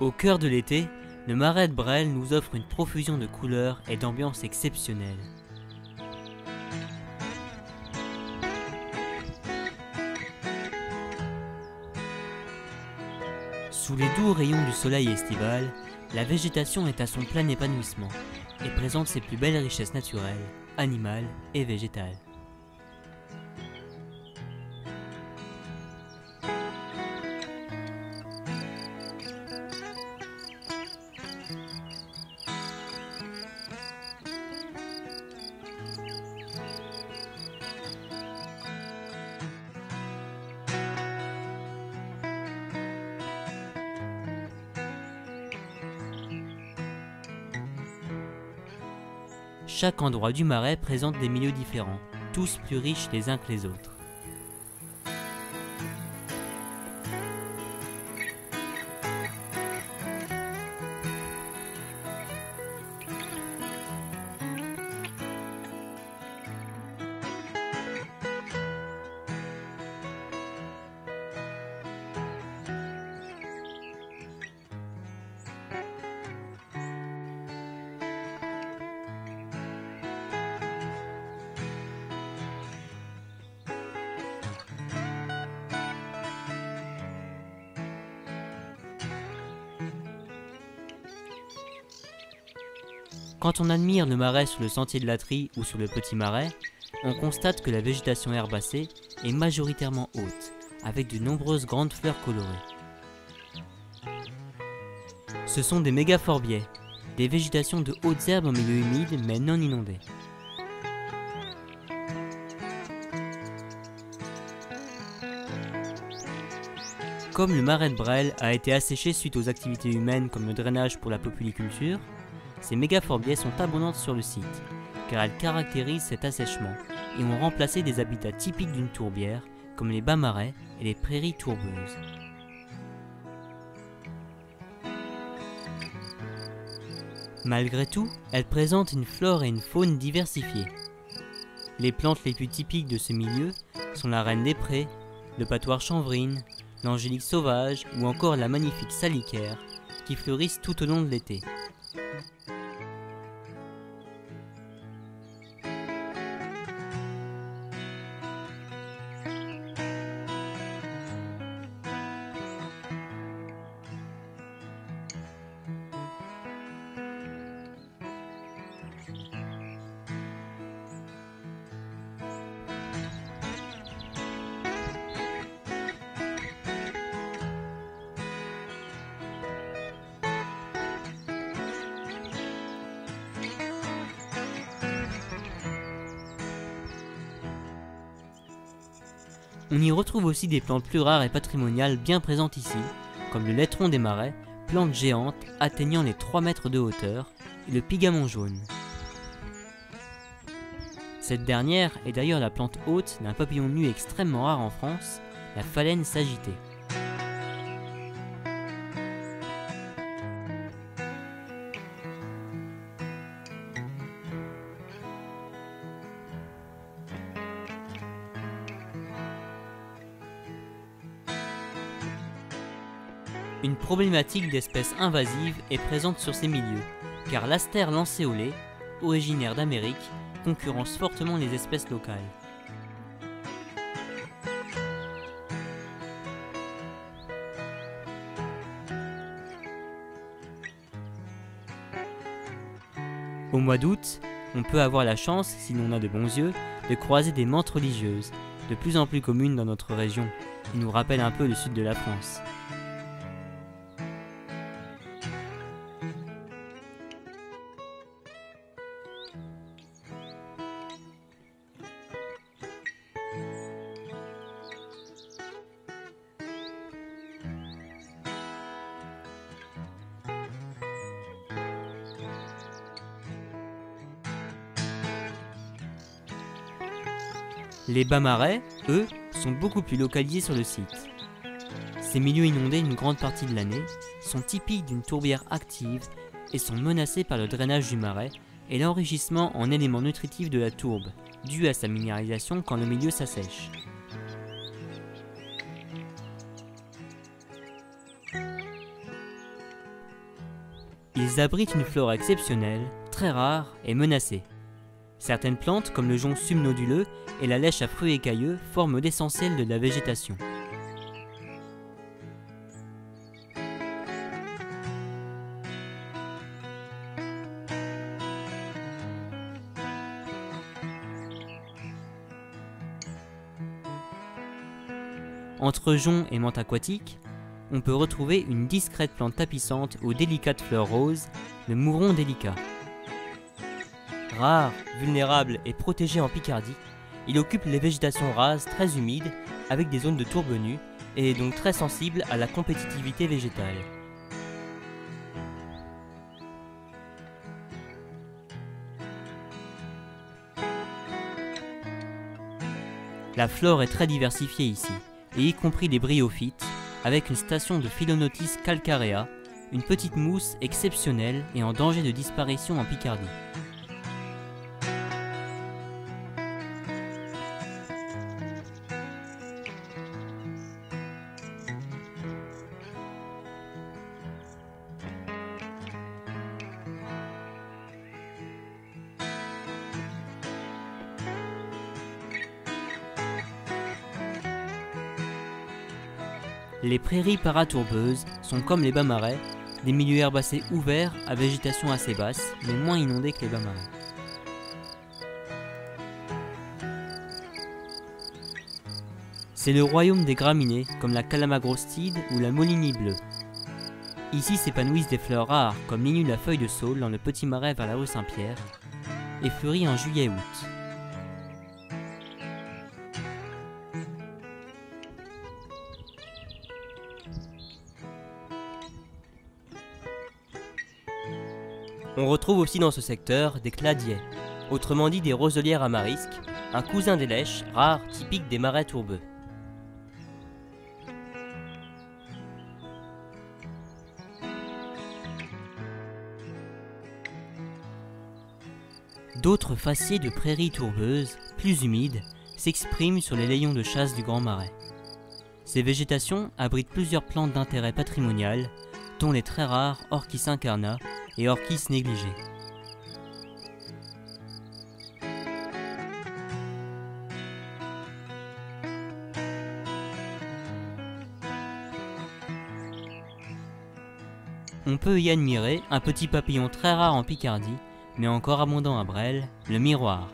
Au cœur de l'été, le marais de Bresle nous offre une profusion de couleurs et d'ambiances exceptionnelles. Sous les doux rayons du soleil estival, la végétation est à son plein épanouissement et présente ses plus belles richesses naturelles, animales et végétales. Chaque endroit du marais présente des milieux différents, tous plus riches les uns que les autres. Quand on admire le marais sur le sentier de Latry ou sur le petit marais, on constate que la végétation herbacée est majoritairement haute, avec de nombreuses grandes fleurs colorées. Ce sont des mégaphorbiaes, des végétations de hautes herbes en milieu humide mais non inondées. Comme le marais de Bresle a été asséché suite aux activités humaines comme le drainage pour la populiculture, ces mégaphorbiaes sont abondantes sur le site, car elles caractérisent cet assèchement et ont remplacé des habitats typiques d'une tourbière, comme les bas marais et les prairies tourbeuses. Malgré tout, elles présentent une flore et une faune diversifiées. Les plantes les plus typiques de ce milieu sont la reine des prés, le patoire chanvrine, l'angélique sauvage ou encore la magnifique salicaire, qui fleurissent tout au long de l'été. On y retrouve aussi des plantes plus rares et patrimoniales bien présentes ici, comme le laitron des marais, plante géante atteignant les 3 mètres de hauteur, et le pigamon jaune. Cette dernière est d'ailleurs la plante hôte d'un papillon nu extrêmement rare en France, la phalène sagittée. Une problématique d'espèces invasives est présente sur ces milieux, car l'astère lancéolée, originaire d'Amérique, concurrence fortement les espèces locales. Au mois d'août, on peut avoir la chance, si l'on a de bons yeux, de croiser des menthes religieuses, de plus en plus communes dans notre région, qui nous rappellent un peu le sud de la France. Les bas marais, eux, sont beaucoup plus localisés sur le site. Ces milieux inondés une grande partie de l'année sont typiques d'une tourbière active et sont menacés par le drainage du marais et l'enrichissement en éléments nutritifs de la tourbe, dû à sa minéralisation quand le milieu s'assèche. Ils abritent une flore exceptionnelle, très rare et menacée. Certaines plantes, comme le jonc subnoduleux et la lèche à fruits écailleux, forment l'essentiel de la végétation. Entre joncs et menthe aquatique, on peut retrouver une discrète plante tapissante aux délicates fleurs roses, le mouron délicat. Rare, vulnérable et protégé en Picardie, il occupe les végétations rases très humides avec des zones de tourbe nue et est donc très sensible à la compétitivité végétale. La flore est très diversifiée ici, et y compris les bryophytes, avec une station de Philonotys calcarea, une petite mousse exceptionnelle et en danger de disparition en Picardie. Les prairies paratourbeuses sont comme les bas-marais, des milieux herbacés ouverts à végétation assez basse, mais moins inondés que les bas-marais. C'est le royaume des graminées, comme la calamagrostide ou la molinie bleue. Ici s'épanouissent des fleurs rares, comme l'innue à feuille de saule dans le petit marais vers la rue Saint-Pierre, et fleurit en juillet-août. On retrouve aussi dans ce secteur des cladiets, autrement dit des roselières amarisques, un cousin des lèches, rare, typique des marais tourbeux. D'autres faciés de prairies tourbeuses, plus humides, s'expriment sur les layons de chasse du Grand Marais. Ces végétations abritent plusieurs plantes d'intérêt patrimonial, dont les très rares Orchis incarnat et Orchis négligé. On peut y admirer un petit papillon très rare en Picardie, mais encore abondant à Bresles, le miroir.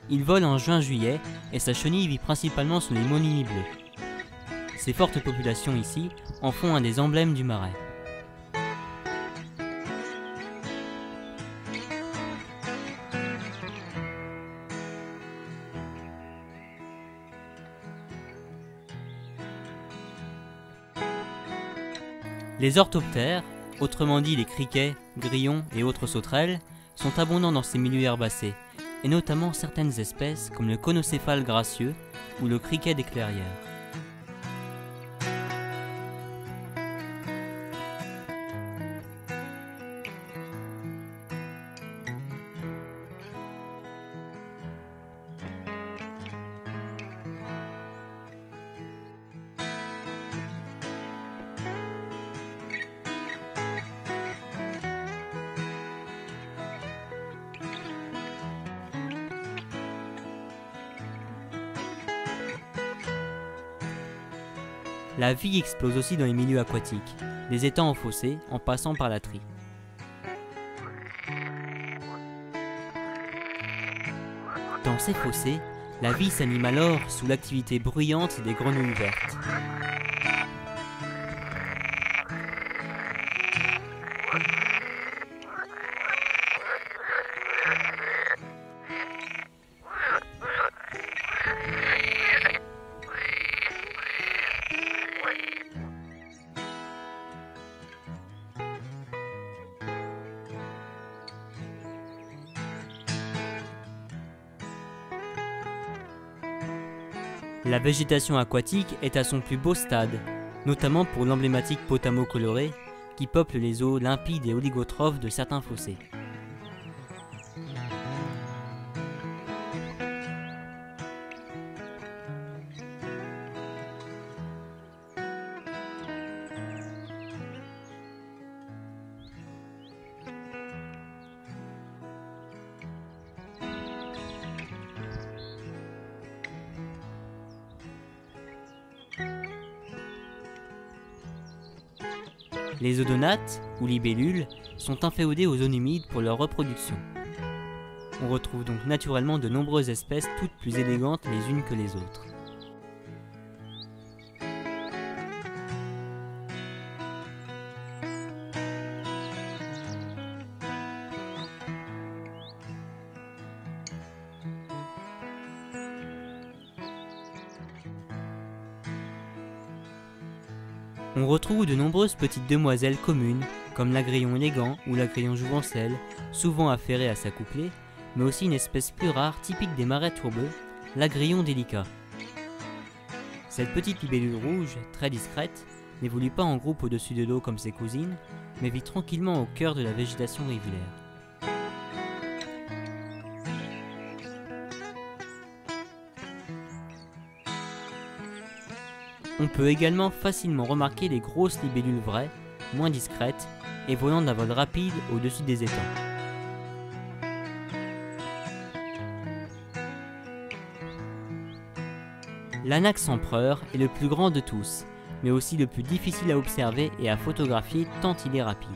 Il vole en juin-juillet et sa chenille vit principalement sous les molinies bleues. Ces fortes populations ici en font un des emblèmes du Marais. Les orthoptères, autrement dit les criquets, grillons et autres sauterelles, sont abondants dans ces milieux herbacés, et notamment certaines espèces comme le conocéphale gracieux ou le criquet des clairières. La vie explose aussi dans les milieux aquatiques, des étangs aux fossés en passant par la trie. Dans ces fossés, la vie s'anime alors sous l'activité bruyante des grenouilles vertes. La végétation aquatique est à son plus beau stade, notamment pour l'emblématique potamo coloré qui peuple les eaux limpides et oligotrophes de certains fossés. Les odonates, ou libellules, sont inféodées aux zones humides pour leur reproduction. On retrouve donc naturellement de nombreuses espèces toutes plus élégantes les unes que les autres. On retrouve de nombreuses petites demoiselles communes, comme l'agrillon élégant ou l'agrillon jouvencelle, souvent affairé à s'accoupler, mais aussi une espèce plus rare typique des marais tourbeux, l'agrillon délicat. Cette petite libellule rouge, très discrète, n'évolue pas en groupe au-dessus de l'eau comme ses cousines, mais vit tranquillement au cœur de la végétation rivulaire. On peut également facilement remarquer les grosses libellules vraies, moins discrètes, et volant d'un vol rapide au-dessus des étangs. L'Anax empereur est le plus grand de tous, mais aussi le plus difficile à observer et à photographier tant il est rapide.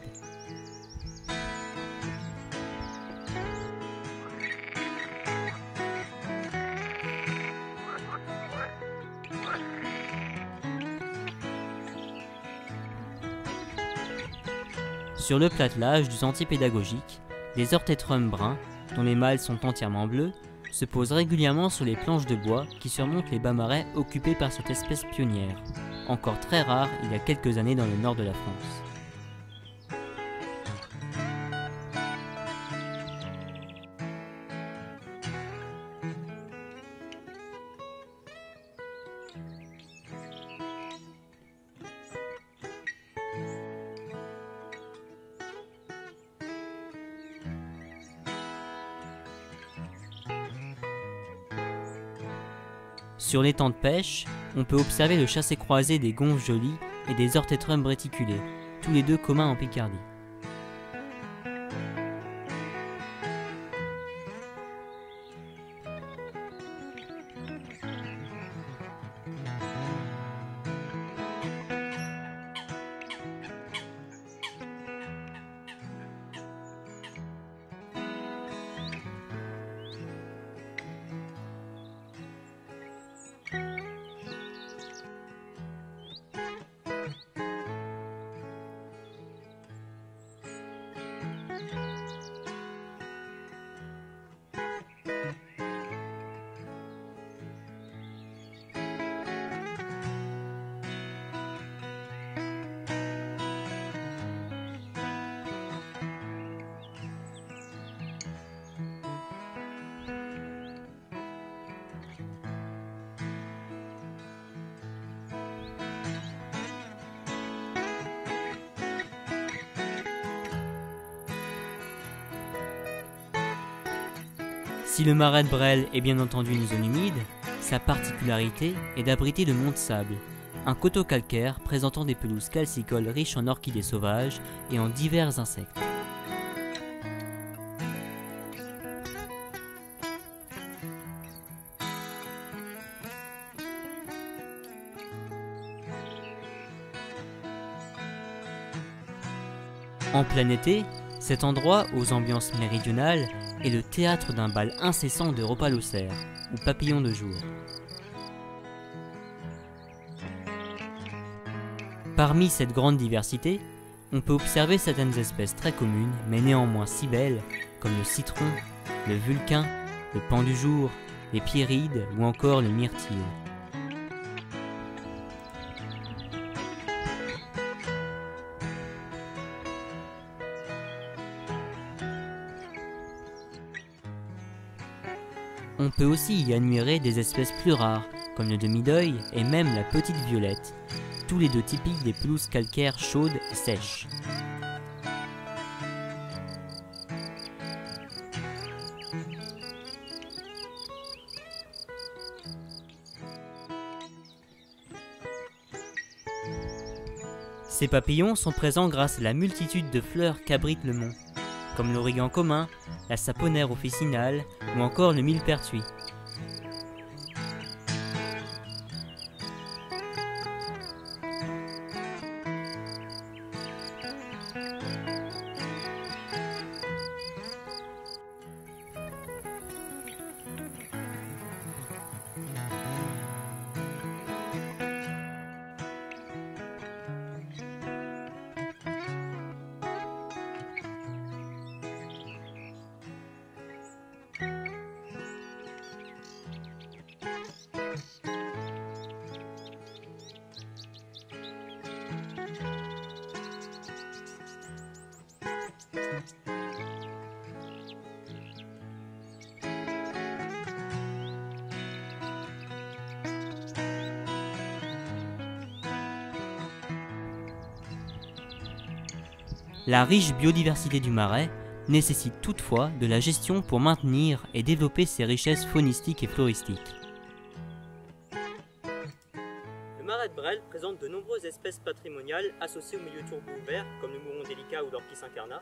Sur le platelage du sentier pédagogique, des orthétrums bruns, dont les mâles sont entièrement bleus, se posent régulièrement sur les planches de bois qui surmontent les bas marais occupés par cette espèce pionnière, encore très rare il y a quelques années dans le nord de la France. Sur l'étang de pêche, on peut observer le chassé-croisé des gonfles jolis et des orthétrums réticulés, tous les deux communs en Picardie. Si le marais de Bresle est bien entendu une zone humide, sa particularité est d'abriter le mont de sable, un coteau calcaire présentant des pelouses calcicoles riches en orchidées sauvages et en divers insectes. En plein été, cet endroit, aux ambiances méridionales, est le théâtre d'un bal incessant de rhopalocères, ou papillons de jour. Parmi cette grande diversité, on peut observer certaines espèces très communes, mais néanmoins si belles, comme le citron, le vulcain, le paon du jour, les pierrides ou encore le myrtille. On peut aussi y admirer des espèces plus rares, comme le demi-deuil et même la petite violette, tous les deux typiques des pelouses calcaires chaudes et sèches. Ces papillons sont présents grâce à la multitude de fleurs qu'abrite le mont, comme l'origan commun, la saponaire officinale ou encore le millepertuis. La riche biodiversité du marais nécessite toutefois de la gestion pour maintenir et développer ses richesses faunistiques et floristiques. Le marais de Bresle présente de nombreuses espèces patrimoniales associées aux milieux tourbeux ouverts, comme le mouron délicat ou l'orchis incarnat.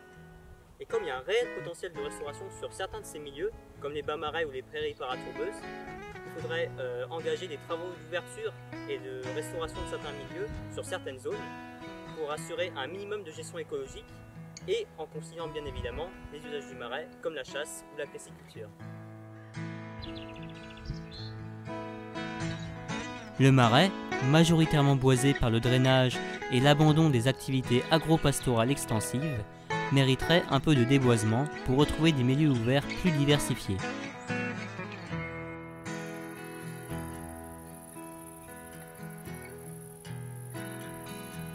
Et comme il y a un réel potentiel de restauration sur certains de ces milieux, comme les bas marais ou les prairies paratourbeuses, il faudrait engager des travaux d'ouverture et de restauration de certains milieux sur certaines zones pour assurer un minimum de gestion écologique et en conciliant bien évidemment les usages du marais comme la chasse ou la pisciculture. Le marais, majoritairement boisé par le drainage et l'abandon des activités agro-pastorales extensives, mériterait un peu de déboisement pour retrouver des milieux ouverts plus diversifiés.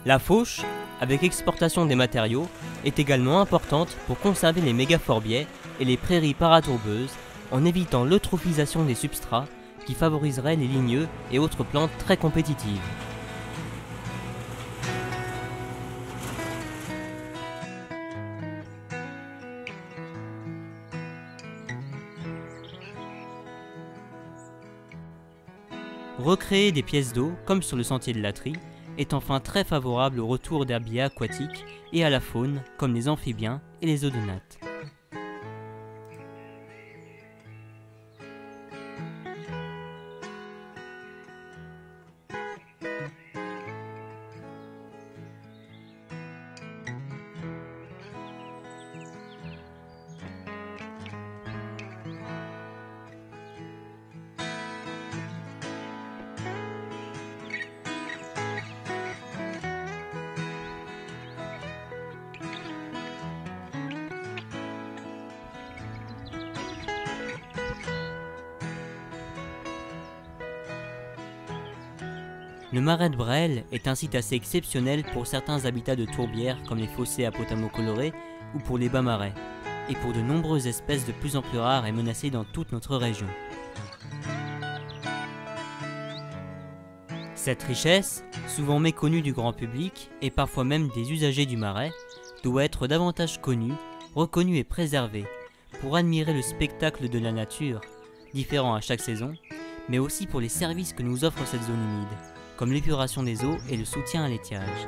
La fauche, avec exportation des matériaux, est également importante pour conserver les mégaphorbiaits et les prairies paratourbeuses en évitant l'eutrophisation des substrats qui favoriserait les ligneux et autres plantes très compétitives. Recréer des pièces d'eau, comme sur le sentier de Latry, est enfin très favorable au retour d'herbiers aquatiques et à la faune, comme les amphibiens et les odonates. Le marais de Bresle est un site assez exceptionnel pour certains habitats de tourbières comme les fossés à potamo colorés ou pour les bas marais, et pour de nombreuses espèces de plus en plus rares et menacées dans toute notre région. Cette richesse, souvent méconnue du grand public et parfois même des usagers du marais, doit être davantage connue, reconnue et préservée pour admirer le spectacle de la nature, différent à chaque saison, mais aussi pour les services que nous offre cette zone humide, comme l'épuration des eaux et le soutien à l'étiage.